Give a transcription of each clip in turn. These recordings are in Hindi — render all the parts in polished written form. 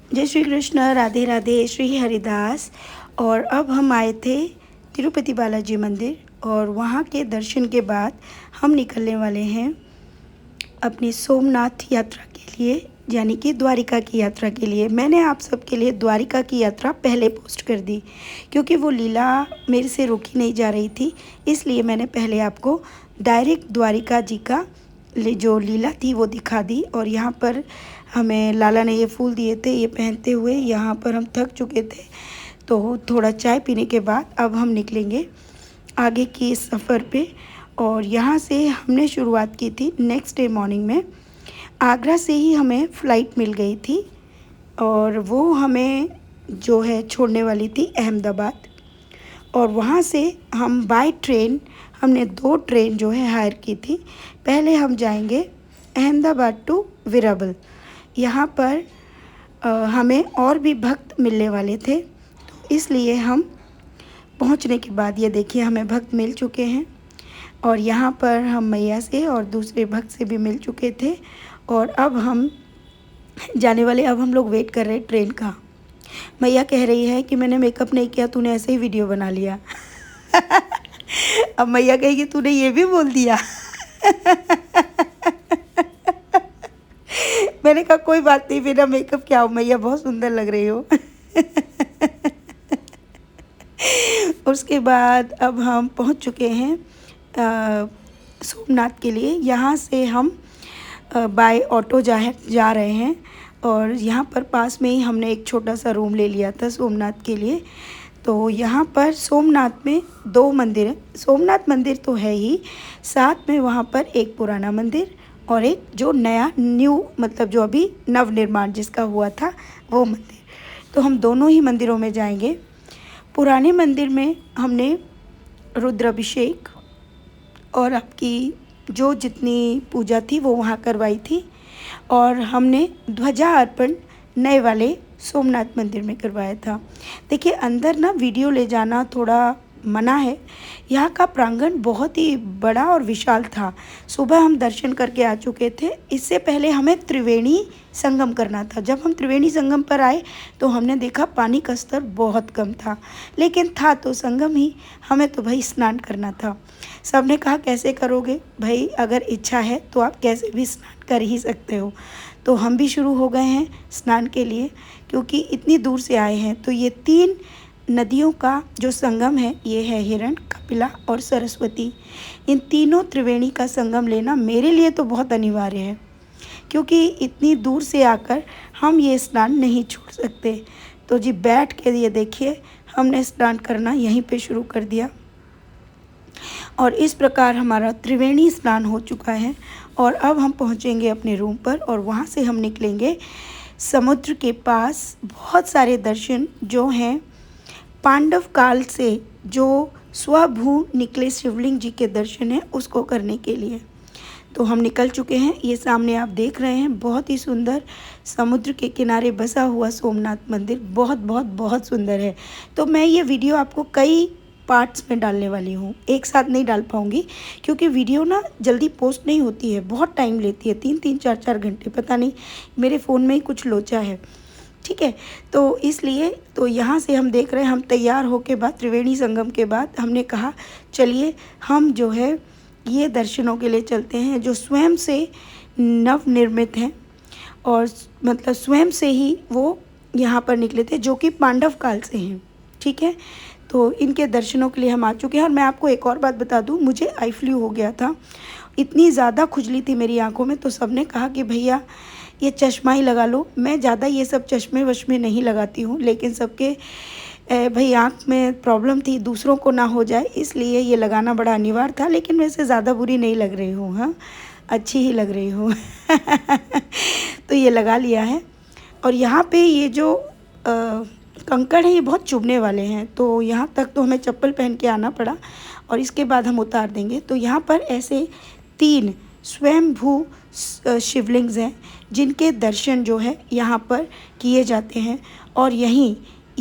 जय श्री कृष्ण, राधे राधे, श्री हरिदास। और अब हम आए थे तिरुपति बालाजी मंदिर और वहाँ के दर्शन के बाद हम निकलने वाले हैं अपनी सोमनाथ यात्रा के लिए, यानी कि द्वारिका की यात्रा के लिए। मैंने आप सबके लिए द्वारिका की यात्रा पहले पोस्ट कर दी क्योंकि वो लीला मेरे से रोकी नहीं जा रही थी, इसलिए मैंने पहले आपको डायरेक्ट द्वारिका जी का जो लीला थी वो दिखा दी। और यहाँ पर हमें लाला ने ये फूल दिए थे, ये पहनते हुए यहाँ पर हम थक चुके थे, तो थोड़ा चाय पीने के बाद अब हम निकलेंगे आगे की सफ़र पे। और यहाँ से हमने शुरुआत की थी नेक्स्ट डे मॉर्निंग में। आगरा से ही हमें फ़्लाइट मिल गई थी और वो हमें जो है छोड़ने वाली थी अहमदाबाद। और वहाँ से हम बाय ट्रेन, हमने 2 ट्रेन जो है हायर की थी। पहले हम जाएंगे अहमदाबाद टू वेरावल। यहाँ पर हमें और भी भक्त मिलने वाले थे, तो इसलिए हम पहुँचने के बाद ये देखिए हमें भक्त मिल चुके हैं। और यहाँ पर हम मैया से और दूसरे भक्त से भी मिल चुके थे और अब हम जाने वाले। अब हम लोग वेट कर रहे हैं ट्रेन का। मैया कह रही है कि मैंने मेकअप नहीं किया, तूने ऐसे ही वीडियो बना लिया। अब मैया कहेगी तूने ये भी बोल दिया। मैंने कहा कोई बात नहीं, बिना मेकअप क्या हो मैया, बहुत सुंदर लग रही हो। उसके बाद अब हम पहुंच चुके हैं सोमनाथ के लिए। यहाँ से हम बाय ऑटो जा रहे हैं और यहाँ पर पास में ही हमने एक छोटा सा रूम ले लिया था सोमनाथ के लिए। तो यहाँ पर सोमनाथ में 2 मंदिर हैं। सोमनाथ मंदिर तो है ही, साथ में वहाँ पर एक पुराना मंदिर और एक जो नया मतलब जो अभी नव निर्माण जिसका हुआ था वो मंदिर। तो हम दोनों ही मंदिरों में जाएंगे। पुराने मंदिर में हमने रुद्राभिषेक और आपकी जो जितनी पूजा थी वो वहाँ करवाई थी और हमने ध्वजा अर्पण नए वाले सोमनाथ मंदिर में करवाया था। देखिए अंदर ना वीडियो ले जाना थोड़ा मना है। यहाँ का प्रांगण बहुत ही बड़ा और विशाल था। सुबह हम दर्शन करके आ चुके थे। इससे पहले हमें त्रिवेणी संगम करना था। जब हम त्रिवेणी संगम पर आए तो हमने देखा पानी का स्तर बहुत कम था, लेकिन था तो संगम ही, हमें तो भाई स्नान करना था। सब ने कहा कैसे करोगे भाई, अगर इच्छा है तो आप कैसे भी स्नान कर ही सकते हो। तो हम भी शुरू हो गए हैं स्नान के लिए, क्योंकि इतनी दूर से आए हैं। तो ये 3 नदियों का जो संगम है ये है हिरण, कपिला और सरस्वती। इन तीनों त्रिवेणी का संगम लेना मेरे लिए तो बहुत अनिवार्य है, क्योंकि इतनी दूर से आकर हम ये स्नान नहीं छोड़ सकते। तो जी बैठ के ये देखिए हमने स्नान करना यहीं पे शुरू कर दिया और इस प्रकार हमारा त्रिवेणी स्नान हो चुका है। और अब हम पहुंचेंगे अपने रूम पर और वहां से हम निकलेंगे समुद्र के पास। बहुत सारे दर्शन जो हैं पांडव काल से जो स्वभू निकले शिवलिंग जी के दर्शन हैं उसको करने के लिए। तो हम निकल चुके हैं। ये सामने आप देख रहे हैं बहुत ही सुंदर समुद्र के किनारे बसा हुआ सोमनाथ मंदिर, बहुत बहुत बहुत सुंदर है। तो मैं ये वीडियो आपको कई पार्ट्स में डालने वाली हूँ, एक साथ नहीं डाल पाऊँगी क्योंकि वीडियो ना जल्दी पोस्ट नहीं होती है, बहुत टाइम लेती है, 3-3 4-4 घंटे। पता नहीं मेरे फ़ोन में ही कुछ लोचा है, ठीक है। तो इसलिए तो यहाँ से हम देख रहे हैं, हम तैयार होके बाद त्रिवेणी संगम के बाद हमने कहा चलिए हम जो है ये दर्शनों के लिए चलते हैं जो स्वयं से नव निर्मित हैं और मतलब स्वयं से ही वो यहाँ पर निकले थे, जो कि पांडव काल से हैं, ठीक है। तो इनके दर्शनों के लिए हम आ चुके हैं। और मैं आपको एक और बात बता दूँ, मुझे आई फ्लू हो गया था, इतनी ज़्यादा खुजली थी मेरी आँखों में। तो सब ने कहा कि भैया ये चश्मा ही लगा लो। मैं ज़्यादा ये सब चश्मे वश्मे नहीं लगाती हूँ, लेकिन सबके भाई आँख में प्रॉब्लम थी, दूसरों को ना हो जाए, इसलिए ये लगाना बड़ा अनिवार्य था। लेकिन वैसे ज़्यादा बुरी नहीं लग रही हूँ, हाँ अच्छी ही लग रही हूँ। तो ये लगा लिया है। और यहाँ पे ये जो कंकड़ है ये बहुत चुभने वाले हैं, तो यहाँ तक तो हमें चप्पल पहन के आना पड़ा और इसके बाद हम उतार देंगे। तो यहाँ पर ऐसे 3 स्वयंभू शिवलिंग्स हैं जिनके दर्शन जो है यहाँ पर किए जाते हैं और यहीं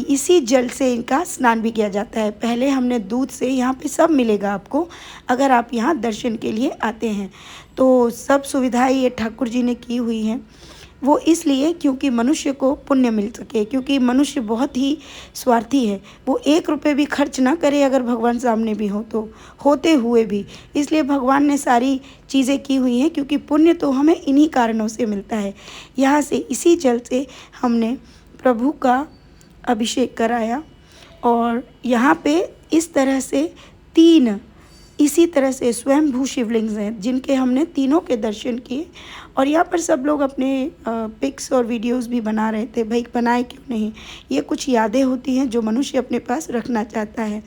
इसी जल से इनका स्नान भी किया जाता है। पहले हमने दूध से, यहाँ पे सब मिलेगा आपको अगर आप यहाँ दर्शन के लिए आते हैं। तो सब सुविधाएं ये ठाकुर जी ने की हुई हैं। वो इसलिए क्योंकि मनुष्य को पुण्य मिल सके, क्योंकि मनुष्य बहुत ही स्वार्थी है। वो 1 रुपये भी खर्च ना करे अगर भगवान सामने भी हो तो, होते हुए भी। इसलिए भगवान ने सारी चीज़ें की हुई हैं, क्योंकि पुण्य तो हमें इन्हीं कारणों से मिलता है। यहाँ से इसी जल से हमने प्रभु का अभिषेक कराया। और यहाँ पे इस तरह से 3 इसी तरह से स्वयंभू शिवलिंग हैं जिनके हमने तीनों के दर्शन किए। और यहाँ पर सब लोग अपने पिक्स और वीडियोस भी बना रहे थे। भाई बनाए क्यों नहीं, ये कुछ यादें होती हैं जो मनुष्य अपने पास रखना चाहता है।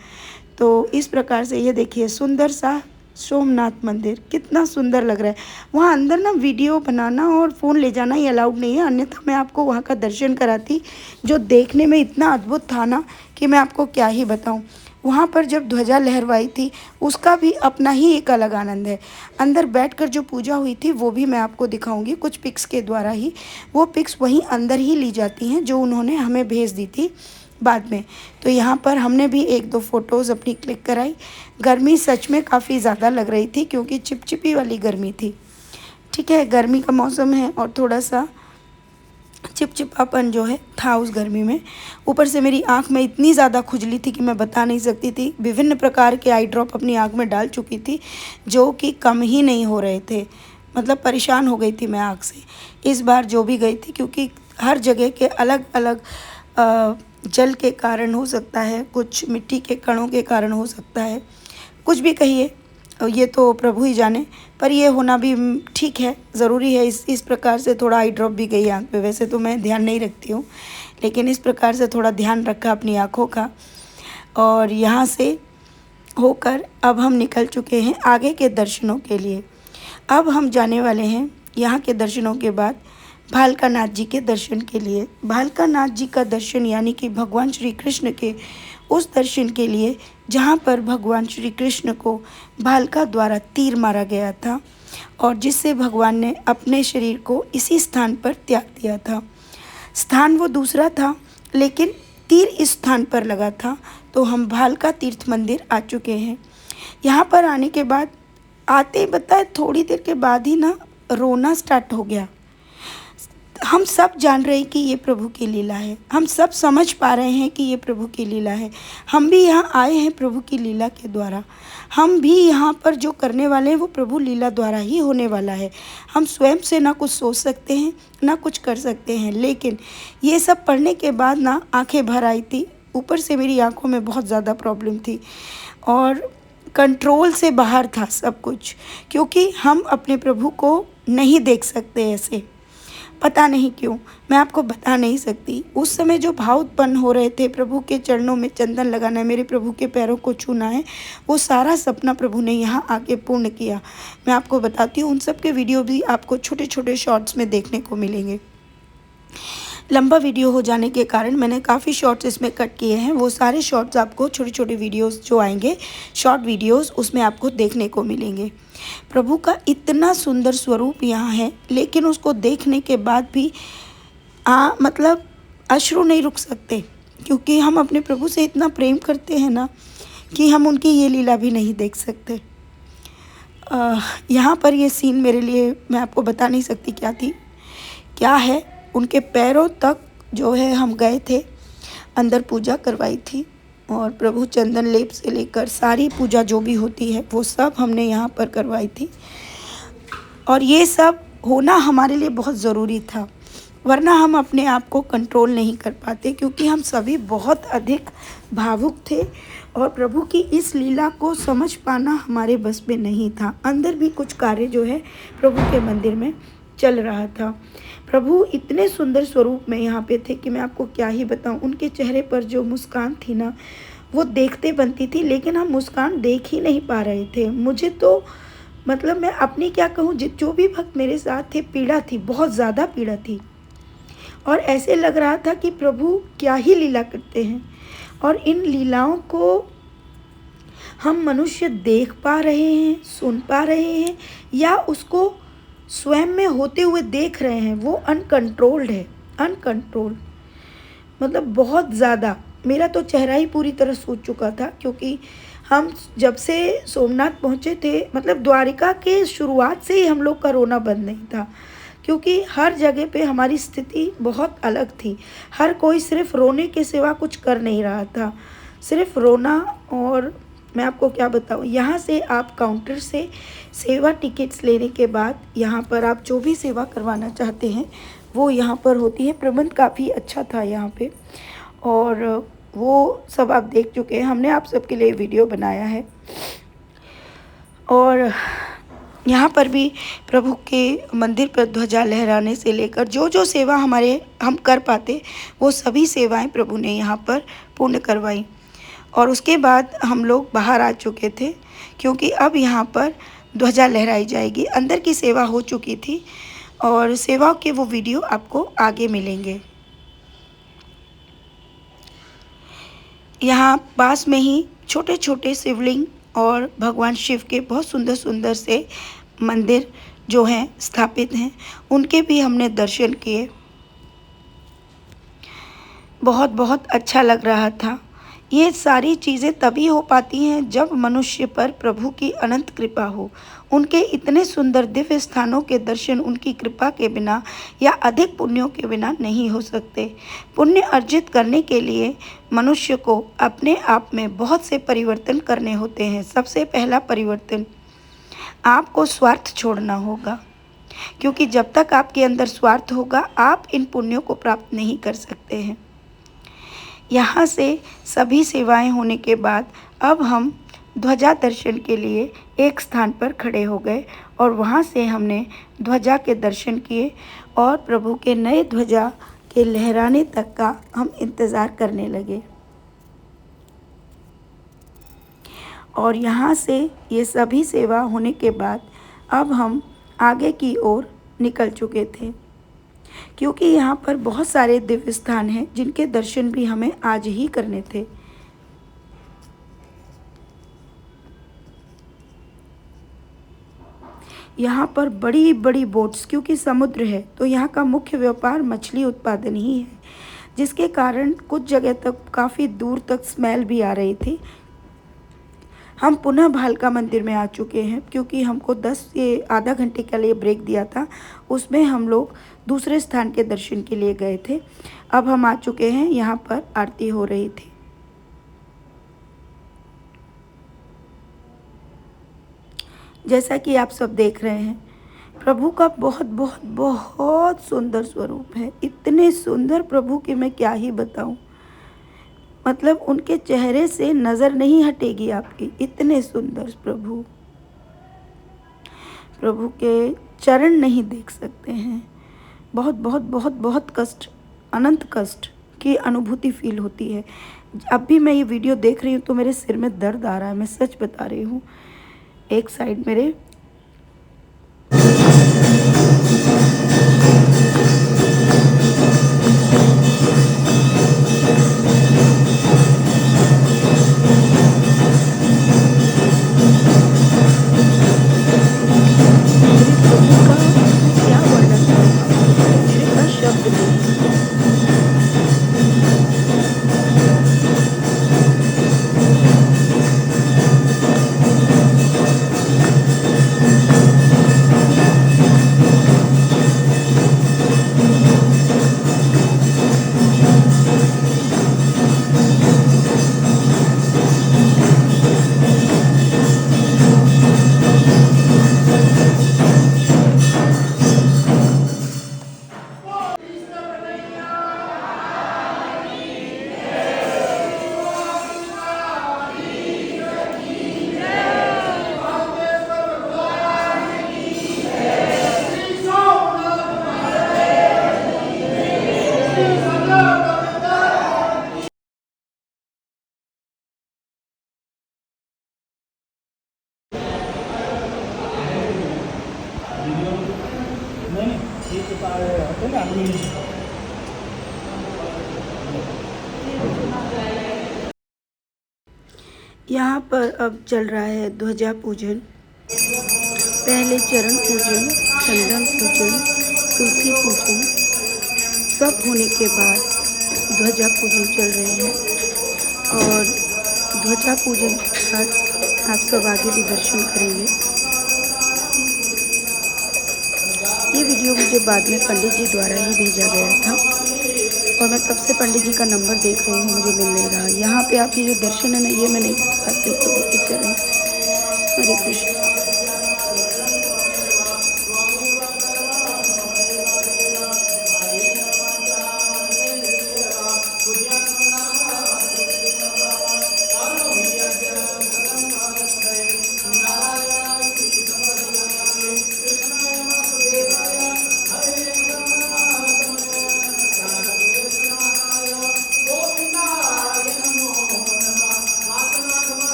तो इस प्रकार से ये देखिए सुंदर सा सोमनाथ मंदिर कितना सुंदर लग रहा है। वहाँ अंदर ना वीडियो बनाना और फ़ोन ले जाना ही अलाउड नहीं है, अन्यथा मैं आपको वहाँ का दर्शन कराती, जो देखने में इतना अद्भुत था ना कि मैं आपको क्या ही बताऊँ। वहाँ पर जब ध्वजा लहरवाई थी उसका भी अपना ही एक अलग आनंद है। अंदर बैठकर जो पूजा हुई थी वो भी मैं आपको दिखाऊंगी कुछ पिक्स के द्वारा ही। वो पिक्स वहीं अंदर ही ली जाती हैं जो उन्होंने हमें भेज दी थी बाद में। तो यहाँ पर हमने भी 1-2 फ़ोटोज़ अपनी क्लिक कराई। गर्मी सच में काफ़ी ज़्यादा लग रही थी क्योंकि चिपचिपी वाली गर्मी थी। ठीक है, गर्मी का मौसम है और थोड़ा सा चिपचिपापन जो है था उस गर्मी में। ऊपर से मेरी आँख में इतनी ज़्यादा खुजली थी कि मैं बता नहीं सकती थी। विभिन्न प्रकार के आई ड्रॉप अपनी आँख में डाल चुकी थी जो कि कम ही नहीं हो रहे थे, मतलब परेशान हो गई थी मैं आँख से। इस बार जो भी गई थी, क्योंकि हर जगह के अलग अलग जल के कारण हो सकता है, कुछ मिट्टी के कणों के कारण हो सकता है, कुछ भी कहिए, ये तो प्रभु ही जाने। पर ये होना भी ठीक है, ज़रूरी है। इस प्रकार से थोड़ा आई ड्रॉप भी गई आँख पे। वैसे तो मैं ध्यान नहीं रखती हूँ, लेकिन इस प्रकार से थोड़ा ध्यान रखा अपनी आँखों का। और यहाँ से होकर अब हम निकल चुके हैं आगे के दर्शनों के लिए। अब हम जाने वाले हैं यहाँ के दर्शनों के बाद भालकानाथ जी के दर्शन के लिए। भालकानाथ जी का दर्शन यानी कि भगवान श्री कृष्ण के उस दर्शन के लिए जहाँ पर भगवान श्री कृष्ण को भालका द्वारा तीर मारा गया था और जिससे भगवान ने अपने शरीर को इसी स्थान पर त्याग दिया था। स्थान वो दूसरा था लेकिन तीर इस स्थान पर लगा था। तो हम भालका तीर्थ मंदिर आ चुके हैं। यहाँ पर आने के बाद आते ही बताए थोड़ी देर के बाद ही ना रोना स्टार्ट हो गया। हम सब जान रहे हैं कि ये प्रभु की लीला है, हम सब समझ पा रहे हैं कि ये प्रभु की लीला है। हम भी यहाँ आए हैं प्रभु की लीला के द्वारा। हम भी यहाँ पर जो करने वाले हैं वो प्रभु लीला द्वारा ही होने वाला है। हम स्वयं से ना कुछ सोच सकते हैं ना कुछ कर सकते हैं। लेकिन ये सब पढ़ने के बाद ना आंखें भर आई थी। ऊपर से मेरी आंखों में बहुत ज़्यादा प्रॉब्लम थी और कंट्रोल से बाहर था सब कुछ, क्योंकि हम अपने प्रभु को नहीं देख सकते ऐसे। पता नहीं क्यों, मैं आपको बता नहीं सकती। उस समय जो भाव उत्पन्न हो रहे थे, प्रभु के चरणों में चंदन लगाना है, मेरे प्रभु के पैरों को छूना है, वो सारा सपना प्रभु ने यहाँ आके पूर्ण किया। मैं आपको बताती हूँ, उन सब के वीडियो भी आपको छोटे छोटे शॉर्ट्स में देखने को मिलेंगे। लंबा वीडियो हो जाने के कारण मैंने काफ़ी शॉर्ट्स इसमें कट किए हैं। वो सारे शॉर्ट्स आपको छोटे छोटे वीडियोस जो आएंगे, शॉर्ट वीडियोस, उसमें आपको देखने को मिलेंगे। प्रभु का इतना सुंदर स्वरूप यहाँ है, लेकिन उसको देखने के बाद भी मतलब अश्रु नहीं रुक सकते, क्योंकि हम अपने प्रभु से इतना प्रेम करते हैं ना कि हम उनकी ये लीला भी नहीं देख सकते। यहाँ पर ये सीन मेरे लिए, मैं आपको बता नहीं सकती क्या है। उनके पैरों तक जो है हम गए थे, अंदर पूजा करवाई थी और प्रभु चंदन लेप से लेकर सारी पूजा जो भी होती है वो सब हमने यहाँ पर करवाई थी। और ये सब होना हमारे लिए बहुत ज़रूरी था, वरना हम अपने आप को कंट्रोल नहीं कर पाते, क्योंकि हम सभी बहुत अधिक भावुक थे और प्रभु की इस लीला को समझ पाना हमारे बस में नहीं था। अंदर भी कुछ कार्य जो है प्रभु के मंदिर में चल रहा था। प्रभु इतने सुंदर स्वरूप में यहाँ पे थे कि मैं आपको क्या ही बताऊँ। उनके चेहरे पर जो मुस्कान थी ना, वो देखते बनती थी, लेकिन हम मुस्कान देख ही नहीं पा रहे थे। मुझे तो मतलब मैं अपनी क्या कहूँ, जो भी भक्त मेरे साथ थे, पीड़ा थी, बहुत ज़्यादा पीड़ा थी। और ऐसे लग रहा था कि प्रभु क्या ही लीला करते हैं और इन लीलाओं को हम मनुष्य देख पा रहे हैं, सुन पा रहे हैं, या उसको स्वयं में होते हुए देख रहे हैं। वो अनकंट्रोल्ड है, अनकंट्रोल्ड, मतलब बहुत ज़्यादा। मेरा तो चेहरा ही पूरी तरह सूज चुका था, क्योंकि हम जब से सोमनाथ पहुँचे थे, मतलब द्वारिका के शुरुआत से ही हम लोग का रोना बंद नहीं था, क्योंकि हर जगह पे हमारी स्थिति बहुत अलग थी। हर कोई सिर्फ रोने के सिवा कुछ कर नहीं रहा था, सिर्फ रोना। और मैं आपको क्या बताऊँ, यहाँ से आप काउंटर से सेवा टिकट्स लेने के बाद यहाँ पर आप जो भी सेवा करवाना चाहते हैं वो यहाँ पर होती है। प्रबंध काफ़ी अच्छा था यहाँ पे, और वो सब आप देख चुके हैं। हमने आप सबके लिए वीडियो बनाया है। और यहाँ पर भी प्रभु के मंदिर पर ध्वजा लहराने से लेकर जो जो सेवा हम कर पाते वो सभी सेवाएं प्रभु ने यहाँ पर पूर्ण करवाई। और उसके बाद हम लोग बाहर आ चुके थे, क्योंकि अब यहाँ पर ध्वजा लहराई जाएगी। अंदर की सेवा हो चुकी थी और सेवा के वो वीडियो आपको आगे मिलेंगे। यहाँ पास में ही छोटे छोटे शिवलिंग और भगवान शिव के बहुत सुंदर सुंदर से मंदिर जो हैं स्थापित हैं, उनके भी हमने दर्शन किए। बहुत बहुत अच्छा लग रहा था। ये सारी चीज़ें तभी हो पाती हैं जब मनुष्य पर प्रभु की अनंत कृपा हो। उनके इतने सुंदर दिव्य स्थानों के दर्शन उनकी कृपा के बिना या अधिक पुण्यों के बिना नहीं हो सकते। पुण्य अर्जित करने के लिए मनुष्य को अपने आप में बहुत से परिवर्तन करने होते हैं। सबसे पहला परिवर्तन, आपको स्वार्थ छोड़ना होगा, क्योंकि जब तक आपके अंदर स्वार्थ होगा आप इन पुण्यों को प्राप्त नहीं कर सकते हैं। यहाँ से सभी सेवाएं होने के बाद अब हम ध्वजा दर्शन के लिए एक स्थान पर खड़े हो गए और वहाँ से हमने ध्वजा के दर्शन किए और प्रभु के नए ध्वजा के लहराने तक का हम इंतज़ार करने लगे। और यहाँ से ये सभी सेवा होने के बाद अब हम आगे की ओर निकल चुके थे, क्योंकि यहाँ पर बहुत सारे दिव्य स्थान हैं जिनके दर्शन भी हमें आज ही करने थे। यहाँ पर बड़ी बड़ी बोट्स, क्योंकि समुद्र है तो यहाँ का मुख्य व्यापार मछली उत्पादन ही है, जिसके कारण कुछ जगह तक काफ़ी दूर तक स्मेल भी आ रही थी। हम पुनः भालका मंदिर में आ चुके हैं, क्योंकि हमको 10 से आधा घंटे के लिए ब्रेक दिया था, उसमें हम लोग दूसरे स्थान के दर्शन के लिए गए थे। अब हम आ चुके हैं, यहाँ पर आरती हो रही थी। जैसा कि आप सब देख रहे हैं, प्रभु का बहुत बहुत बहुत सुंदर स्वरूप है। इतने सुंदर प्रभु कि मैं क्या ही बताऊं, मतलब उनके चेहरे से नज़र नहीं हटेगी आपकी, इतने सुंदर प्रभु। प्रभु के चरण नहीं देख सकते हैं। बहुत बहुत बहुत बहुत कष्ट, अनंत कष्ट की अनुभूति फील होती है। अब भी मैं ये वीडियो देख रही हूँ तो मेरे सिर में दर्द आ रहा है, मैं सच बता रही हूँ। एक साइड मेरे क्या वर्णन करूँ, मेरे पास शब्द नहीं। यहाँ पर अब चल रहा है ध्वजा पूजन। पहले चरण पूजन, चंदन पूजन, तुलसी पूजन, सब होने के बाद ध्वजा पूजन चल रहे हैं। और ध्वजा पूजन के बाद आप सब आगे भी दर्शन करेंगे। ये वीडियो मुझे बाद में पंडित जी द्वारा ही भेजा गया था और मैं तब से पंडित जी का नंबर देख रही हूँ, मुझे मिल नहीं रहा। यहाँ पे आप ये जो दर्शन है ना, ये मैं नहीं कर पाती हूँ प्रभु की चरण। हरे कृष्ण।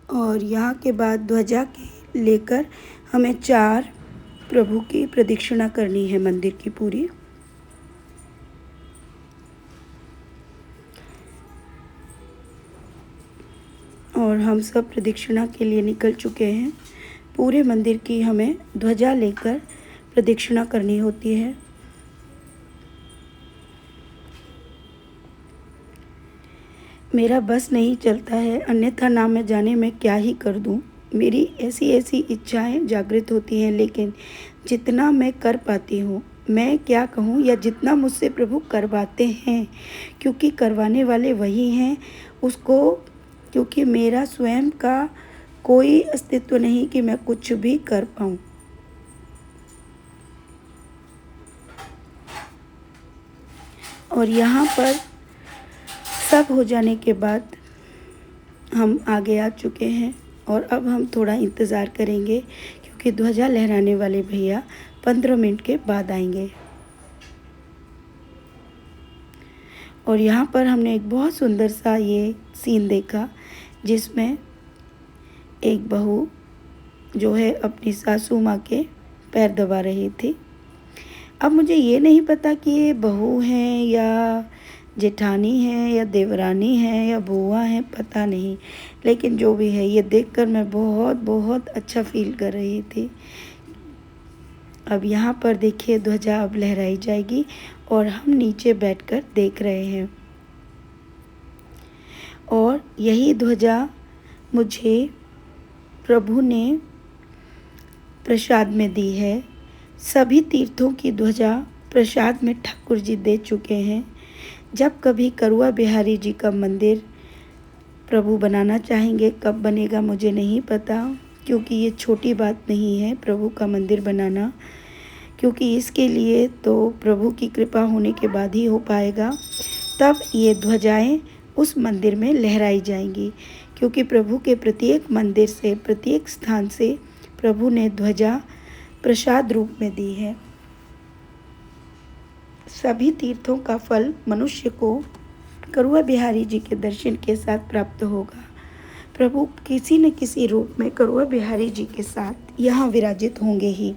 और यहाँ के बाद ध्वजा के लेकर हमें 4 प्रभु की प्रदक्षिणा करनी है मंदिर की पूरी। और हम सब प्रदक्षिणा के लिए निकल चुके हैं। पूरे मंदिर की हमें ध्वजा लेकर प्रदक्षिणा करनी होती है। मेरा बस नहीं चलता है, अन्यथा ना मैं जाने में क्या ही कर दूं। मेरी ऐसी ऐसी इच्छाएं जागृत होती हैं, लेकिन जितना मैं कर पाती हूँ, मैं क्या कहूँ, या जितना मुझसे प्रभु करवाते हैं, क्योंकि करवाने वाले वही हैं उसको, क्योंकि मेरा स्वयं का कोई अस्तित्व नहीं कि मैं कुछ भी कर पाऊँ। और यहाँ पर सब हो जाने के बाद हम आगे आ चुके हैं और अब हम थोड़ा इंतज़ार करेंगे, क्योंकि ध्वजा लहराने वाले भैया 15 मिनट के बाद आएंगे। और यहाँ पर हमने एक बहुत सुंदर सा ये सीन देखा, जिसमें एक बहू जो है अपनी सासू माँ के पैर दबा रही थी। अब मुझे ये नहीं पता कि ये बहू हैं या जेठानी है या देवरानी है या बुआ है, पता नहीं, लेकिन जो भी है ये देखकर मैं बहुत बहुत अच्छा फील कर रही थी। अब यहाँ पर देखिए ध्वजा अब लहराई जाएगी और हम नीचे बैठकर देख रहे हैं। और यही ध्वजा मुझे प्रभु ने प्रसाद में दी है। सभी तीर्थों की ध्वजा प्रसाद में ठाकुर जी दे चुके हैं। जब कभी करुआ बिहारी जी का मंदिर प्रभु बनाना चाहेंगे, कब बनेगा मुझे नहीं पता, क्योंकि ये छोटी बात नहीं है प्रभु का मंदिर बनाना, क्योंकि इसके लिए तो प्रभु की कृपा होने के बाद ही हो पाएगा। तब ये ध्वजाएं उस मंदिर में लहराई जाएंगी, क्योंकि प्रभु के प्रत्येक मंदिर से, प्रत्येक स्थान से प्रभु ने ध्वजा प्रसाद रूप में दी है। सभी तीर्थों का फल मनुष्य को करुआ बिहारी जी के दर्शन के साथ प्राप्त होगा। प्रभु किसी न किसी रूप में करुआ बिहारी जी के साथ यहाँ विराजित होंगे ही,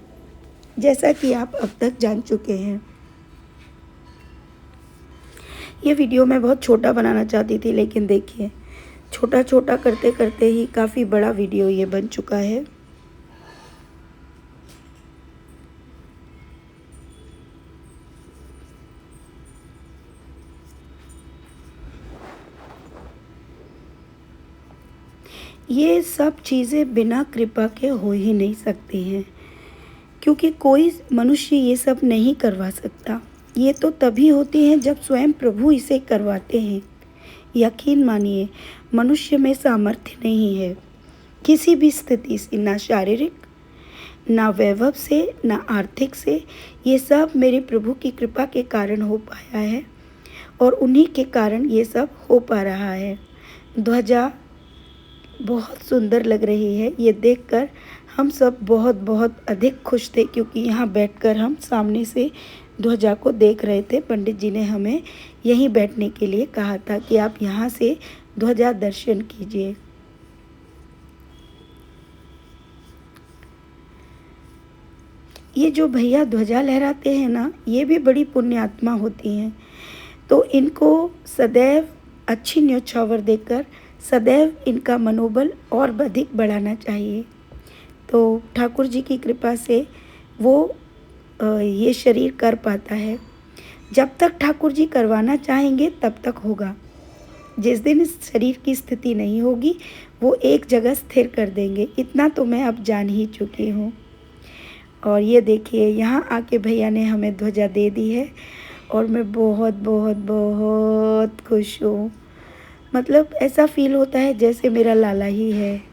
जैसा कि आप अब तक जान चुके हैं। ये वीडियो मैं बहुत छोटा बनाना चाहती थी, लेकिन देखिए छोटा छोटा करते करते ही काफ़ी बड़ा वीडियो ये बन चुका है। ये सब चीज़ें बिना कृपा के हो ही नहीं सकती हैं, क्योंकि कोई मनुष्य ये सब नहीं करवा सकता। ये तो तभी होती हैं जब स्वयं प्रभु इसे करवाते हैं। यकीन मानिए, मनुष्य में सामर्थ्य नहीं है किसी भी स्थिति से, ना शारीरिक, ना वैभव से, ना आर्थिक से। ये सब मेरे प्रभु की कृपा के कारण हो पाया है और उन्हीं के कारण ये सब हो पा रहा है। ध्वजा बहुत सुंदर लग रही है, ये देखकर हम सब बहुत बहुत अधिक खुश थे, क्योंकि यहाँ बैठकर हम सामने से ध्वजा को देख रहे थे। पंडित जी ने हमें यहीं बैठने के लिए कहा था कि आप यहाँ से ध्वजा दर्शन कीजिए। ये जो भैया ध्वजा लहराते हैं ना, ये भी बड़ी पुण्य आत्मा होती हैं, तो इनको सदैव अच्छी न्योछावर देकर सदैव इनका मनोबल और अधिक बढ़ाना चाहिए। तो ठाकुर जी की कृपा से वो ये शरीर कर पाता है। जब तक ठाकुर जी करवाना चाहेंगे तब तक होगा। जिस दिन इस शरीर की स्थिति नहीं होगी वो एक जगह स्थिर कर देंगे, इतना तो मैं अब जान ही चुकी हूँ। और ये देखिए यहाँ आके भैया ने हमें ध्वजा दे दी है और मैं बहुत बहुत बहुत खुश हूँ। मतलब ऐसा फील होता है जैसे मेरा लाला ही है।